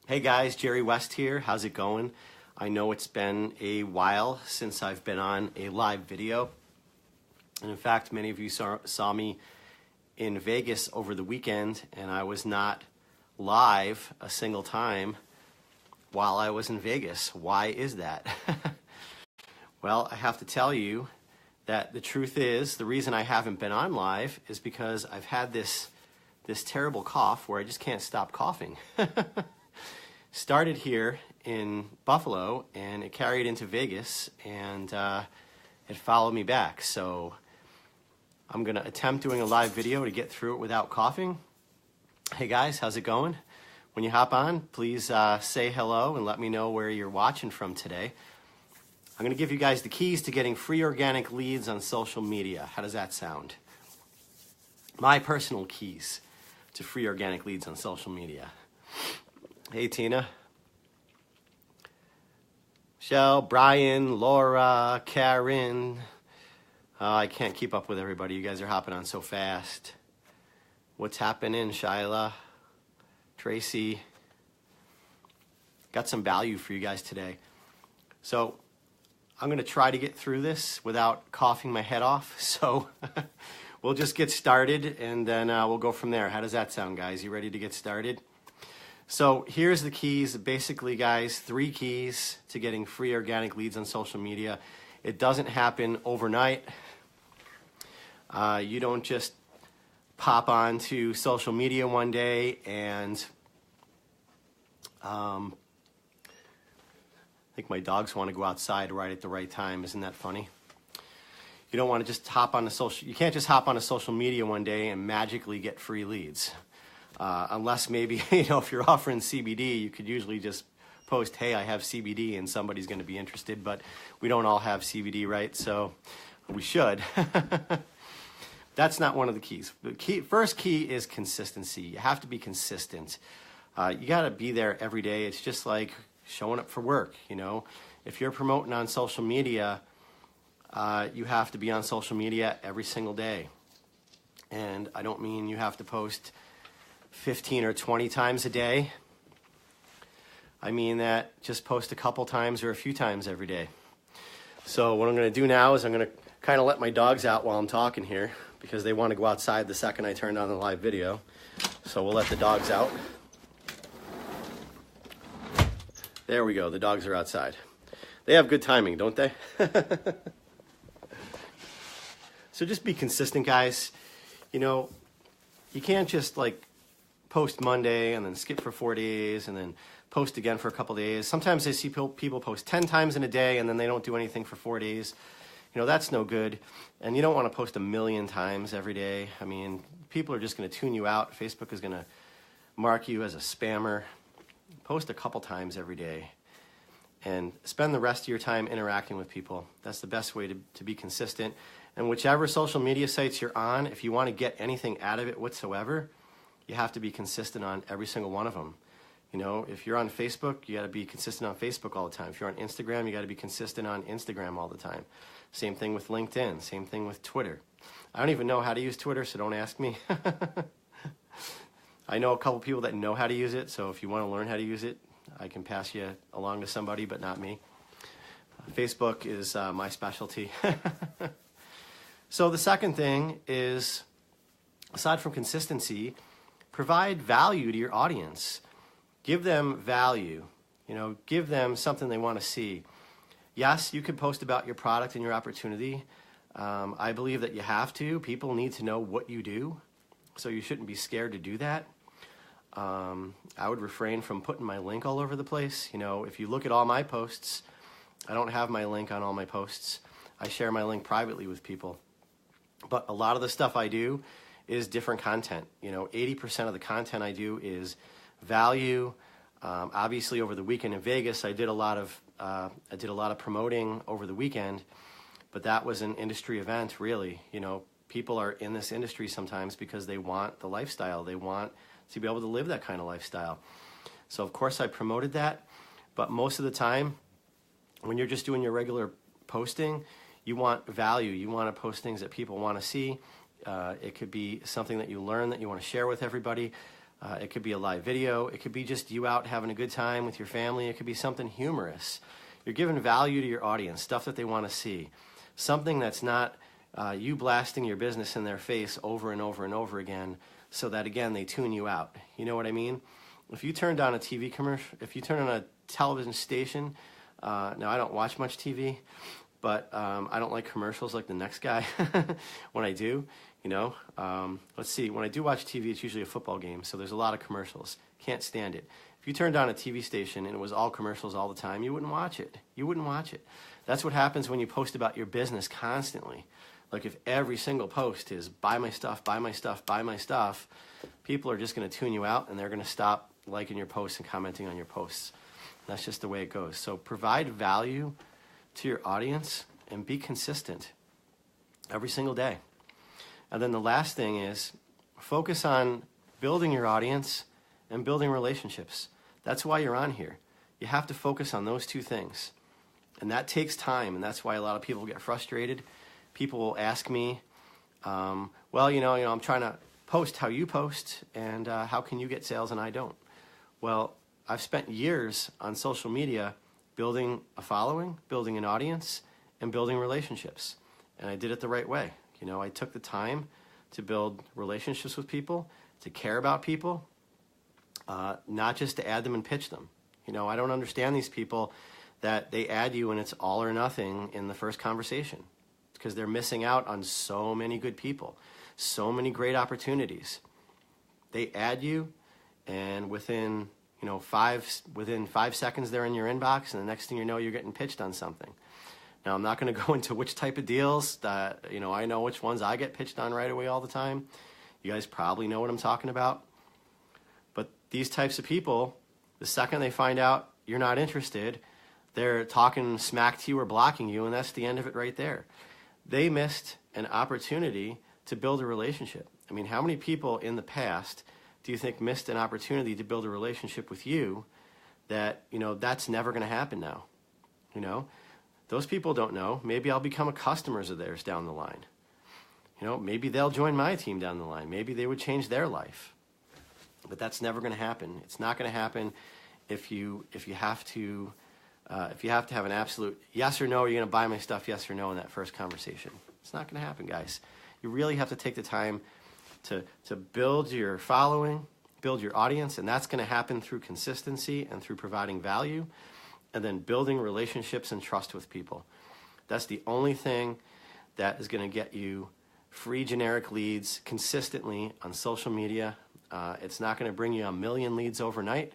Hey guys, Jerry West here. How's it going? I know it's been a while since I've been on a live video. And in fact, many of you saw me in Vegas over the weekend, and I was not live a single time while I was in Vegas. Why is that? Well, I have to tell you that the truth is, the reason I haven't been on live is because I've had this terrible cough where I just can't stop coughing. Started here in Buffalo, and it carried into Vegas, and it followed me back. So I'm going to attempt doing a live video to get through it without coughing. Hey guys, how's it going? When you hop on, please say hello and let me know where you're watching from today. I'm going to give you guys the keys to getting free organic leads on social media. How does that sound? My personal keys to free organic leads on social media. Hey, Tina. Michelle, Brian, Laura, Karen. I can't keep up with everybody. You guys are hopping on so fast. What's happening, Shyla? Tracy. Got some value for you guys today. So I'm going to try to get through this without coughing my head off. So we'll just get started, and then we'll go from there. How does that sound, guys? You ready to get started? So here's the keys. Basically, guys, 3 keys to getting free organic leads on social media. It doesn't happen overnight. You don't just pop onto social media one day and I think my dogs want to go outside right at the right time. Isn't that funny? You don't want to just hop on you can't just hop on a social media one day and magically get free leads. Unless maybe, if you're offering CBD, you could usually just post, hey, I have CBD, and somebody's going to be interested, but we don't all have CBD, right? So we should. That's not one of the keys. The first key is consistency. You have to be consistent. You got to be there every day. It's just like showing up for work, If you're promoting on social media, you have to be on social media every single day. And I don't mean you have to post 15 or 20 times a day. I mean that just post a couple times or a few times every day. So what I'm going to do now is I'm going to kind of let my dogs out while I'm talking here because they want to go outside the second I turn on the live video. So we'll let the dogs out. There we go. The dogs are outside. They have good timing, don't they? So just be consistent, guys. You can't just post Monday and then skip for 4 days and then post again for a couple days. Sometimes I see people post 10 times in a day and then they don't do anything for 4 days. That's no good. And you don't want to post 1,000,000 times every day. I mean, people are just going to tune you out. Facebook is going to mark you as a spammer. Post a couple times every day and spend the rest of your time interacting with people. That's the best way to be consistent. And whichever social media sites you're on, if you want to get anything out of it whatsoever, you have to be consistent on every single one of them. If you're on Facebook, you got to be consistent on Facebook all the time. If you're on Instagram, you got to be consistent on Instagram all the time. Same thing with LinkedIn. Same thing with Twitter. I don't even know how to use Twitter, so don't ask me. I know a couple people that know how to use it, so if you want to learn how to use it, I can pass you along to somebody, but not me. Facebook is my specialty. So the second thing is, aside from consistency, provide value to your audience. Give them value. Give them something they want to see. Yes, you could post about your product and your opportunity. I believe that you have to. People need to know what you do, so you shouldn't be scared to do that. I would refrain from putting my link all over the place. If you look at all my posts, I don't have my link on all my posts. I share my link privately with people. But a lot of the stuff I do is different content. 80% of the content I do is value. Obviously, over the weekend in Vegas, I did a lot of promoting over the weekend, but that was an industry event, really. People are in this industry sometimes because they want the lifestyle. They want to be able to live that kind of lifestyle. So, of course, I promoted that, but most of the time, when you're just doing your regular posting, you want value. You want to post things that people want to see. It could be something that you learn that you want to share with everybody. It could be a live video. It could be just you out having a good time with your family. It could be something humorous. You're giving value to your audience, stuff that they want to see. Something that's not you blasting your business in their face over and over and over again so that, again, they tune you out. You know what I mean? If you turn down a TV commercial, if you turn on a television station, now I don't watch much TV, but I don't like commercials like the next guy. When I do, you know, let's see, when I do watch TV, it's usually a football game, so there's a lot of commercials. Can't stand it. If you turned down a TV station and it was all commercials all the time, you wouldn't watch it. You wouldn't watch it. That's what happens when you post about your business constantly. Like if every single post is buy my stuff, buy my stuff, buy my stuff, people are just going to tune you out and they're going to stop liking your posts and commenting on your posts. That's just the way it goes. So provide value to your audience and be consistent every single day. And then the last thing is focus on building your audience and building relationships. That's why you're on here. You have to focus on those two things. And that takes time, and that's why a lot of people get frustrated. People will ask me, well, you know, I'm trying to post how you post, and how can you get sales and I don't? Well, I've spent years on social media building a following, building an audience, and building relationships. And I did it the right way. You know, I took the time to build relationships with people, to care about people, not just to add them and pitch them. You know, I don't understand these people that they add you and it's all or nothing in the first conversation, because they're missing out on so many good people, so many great opportunities. They add you, and within 5 seconds they're in your inbox, and the next thing you know, you're getting pitched on something. Now, I'm not going to go into which type of deals that, I know which ones I get pitched on right away all the time. You guys probably know what I'm talking about. But these types of people, the second they find out you're not interested, they're talking smack to you or blocking you, and that's the end of it right there. They missed an opportunity to build a relationship. I mean, how many people in the past do you think missed an opportunity to build a relationship with you that, that's never going to happen now? Those people don't know. Maybe I'll become a customer of theirs down the line. Maybe they'll join my team down the line. Maybe they would change their life. But that's never going to happen. It's not going to happen if you have to have an absolute yes or no. Are you going to buy my stuff? Yes or no in that first conversation. It's not going to happen, guys. You really have to take the time to build your following, build your audience, and that's going to happen through consistency and through providing value, and then building relationships and trust with people. That's the only thing that is going to get you free generic leads consistently on social media. It's not going to bring you a million leads overnight,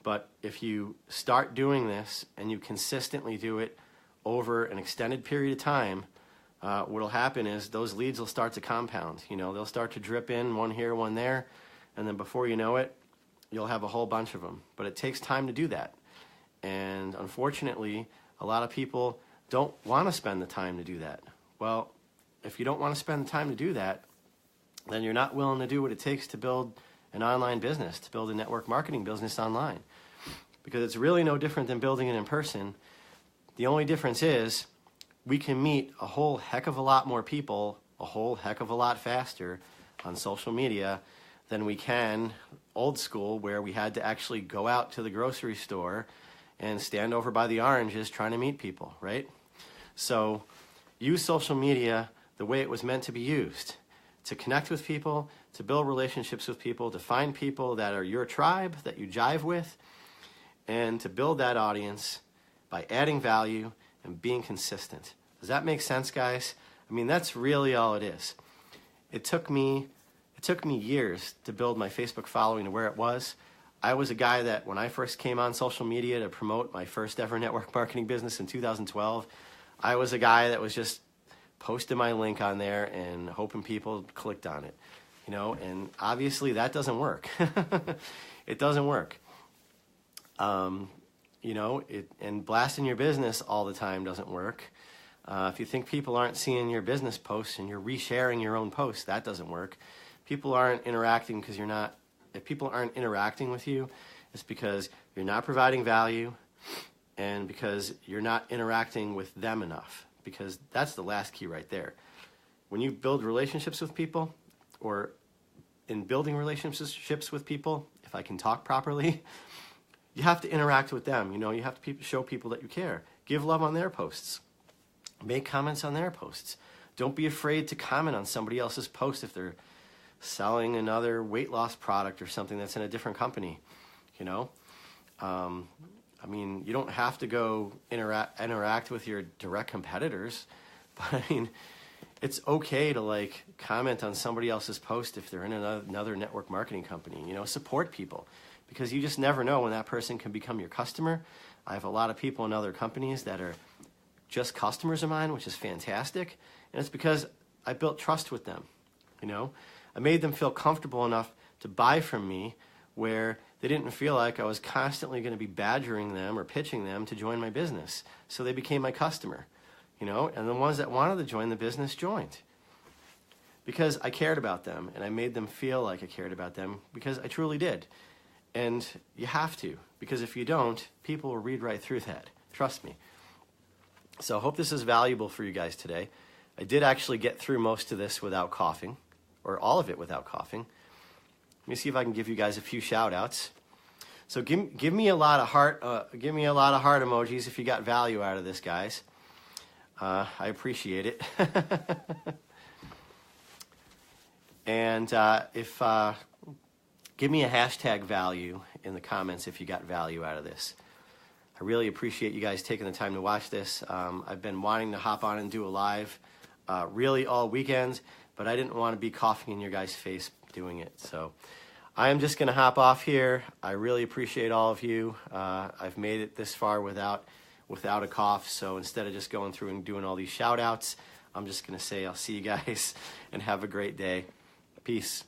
but if you start doing this and you consistently do it over an extended period of time, what will happen is those leads will start to compound. They'll start to drip in, one here, one there, and then before you know it, you'll have a whole bunch of them. But it takes time to do that. And unfortunately, a lot of people don't want to spend the time to do that. Well, if you don't want to spend the time to do that, then you're not willing to do what it takes to build an online business, to build a network marketing business online. Because it's really no different than building it in person. The only difference is we can meet a whole heck of a lot more people a whole heck of a lot faster on social media than we can old school, where we had to actually go out to the grocery store and stand over by the oranges trying to meet people, right? So use social media the way it was meant to be used, to connect with people, to build relationships with people, to find people that are your tribe, that you jive with, and to build that audience by adding value and being consistent. Does that make sense, guys? I mean, that's really all it is. It took me years to build my Facebook following to where it was. I was a guy that when I first came on social media to promote my first ever network marketing business in 2012, I was a guy that was just posting my link on there and hoping people clicked on it, and obviously that doesn't work. It doesn't work. And blasting your business all the time doesn't work. If you think people aren't seeing your business posts and you're resharing your own posts, that doesn't work. People aren't interacting because you're not. If people aren't interacting with you, it's because you're not providing value and because you're not interacting with them enough, because that's the last key right there. When you build relationships with people or in building relationships with people, if I can talk properly, you have to interact with them. You know, you have to show people that you care. Give love on their posts. Make comments on their posts. Don't be afraid to comment on somebody else's post if they're selling another weight loss product or something that's in a different company, you know? I mean, you don't have to go interact with your direct competitors, but I mean, it's okay to like comment on somebody else's post if they're in another network marketing company. You know, support people, because you just never know when that person can become your customer. I have a lot of people in other companies that are just customers of mine, which is fantastic, and it's because I built trust with them. You know, I made them feel comfortable enough to buy from me where they didn't feel like I was constantly going to be badgering them or pitching them to join my business. So they became my customer, you know, and the ones that wanted to join the business joined. Because I cared about them, and I made them feel like I cared about them, because I truly did. And you have to, because if you don't, people will read right through that. Trust me. So I hope this is valuable for you guys today. I did actually get through most of this without coughing, or all of it without coughing. Let me see if I can give you guys a few shout outs. So give me a lot of heart emojis if you got value out of this, guys. I appreciate it. And give me a hashtag value in the comments if you got value out of this. I really appreciate you guys taking the time to watch this. I've been wanting to hop on and do a live really all weekend, but I didn't want to be coughing in your guys' face doing it. So I am just going to hop off here. I really appreciate all of you. I've made it this far without a cough, so instead of just going through and doing all these shout outs, I'm just going to say I'll see you guys and have a great day. Peace.